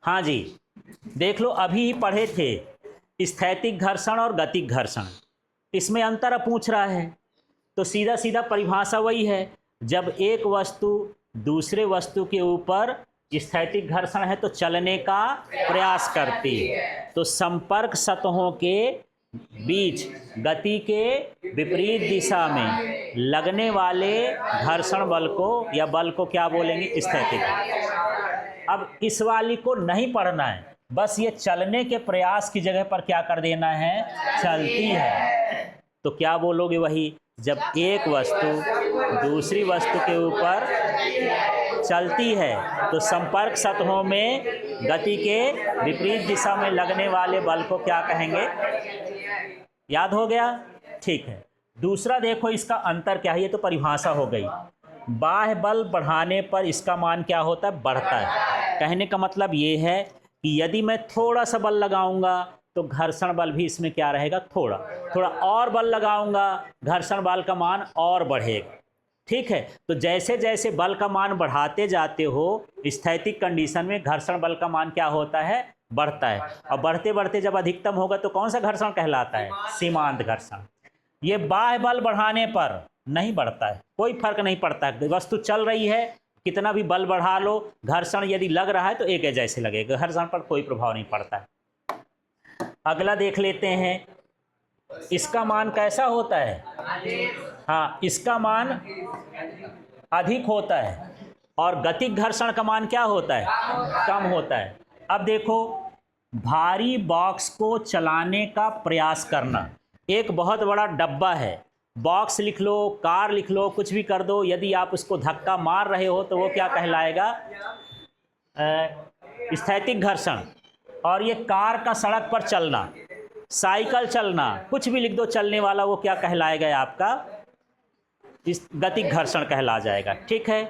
हाँ जी, देख लो अभी ही पढ़े थे स्थैतिक घर्षण और गतिक घर्षण, इसमें अंतर अब पूछ रहा है। तो सीधा सीधा परिभाषा वही है, जब एक वस्तु दूसरे वस्तु के ऊपर स्थैतिक घर्षण है तो चलने का प्रयास करती है। तो संपर्क सतहों के बीच गति के विपरीत दिशा में लगने वाले घर्षण बल को या बल को क्या बोलेंगे? स्थैतिक। अब इस वाली को नहीं पढ़ना है, बस ये चलने के प्रयास की जगह पर क्या कर देना है? चलती है। तो क्या बोलोगे? वही, जब एक वस्तु दूसरी वस्तु के ऊपर चलती है तो संपर्क सतहों में गति के विपरीत दिशा में लगने वाले बल को क्या कहेंगे? याद हो गया? ठीक है। दूसरा देखो इसका अंतर क्या है, ये तो परिभाषा हो गई। बाह्य बल बढ़ाने पर इसका मान क्या होता है? बढ़ता है। कहने का मतलब ये है कि यदि मैं थोड़ा सा बल लगाऊंगा तो घर्षण बल भी इसमें क्या रहेगा? थोड़ा थोड़ा और बल लगाऊंगा, घर्षण बल का मान और बढ़ेगा। ठीक है। तो जैसे जैसे बल का मान बढ़ाते जाते हो स्थैतिक कंडीशन में घर्षण बल का मान क्या होता है? बढ़ता है। और बढ़ते बढ़ते जब अधिकतम होगा तो कौन सा घर्षण कहलाता है? सीमांत घर्षण। ये बाह्य बल बढ़ाने पर नहीं बढ़ता है, कोई फर्क नहीं पड़ता है। वस्तु चल रही है, कितना भी बल बढ़ा लो, घर्षण यदि लग रहा है तो एक जैसे लगेगा, घर्षण पर कोई प्रभाव नहीं पड़ता है। अगला देख लेते हैं, इसका मान कैसा होता है? हाँ, इसका मान अधिक होता है और गतिक घर्षण का मान क्या होता है? कम होता है। अब देखो, भारी बॉक्स को चलाने का प्रयास करना, एक बहुत बड़ा डब्बा है, बॉक्स लिख लो, कार लिख लो, कुछ भी कर दो, यदि आप उसको धक्का मार रहे हो तो वो क्या कहलाएगा? स्थैतिक घर्षण। और ये कार का सड़क पर चलना, साइकिल चलना, कुछ भी लिख दो चलने वाला, वो क्या कहलाएगा? आपका इस गतिक घर्षण कहला जाएगा। ठीक है।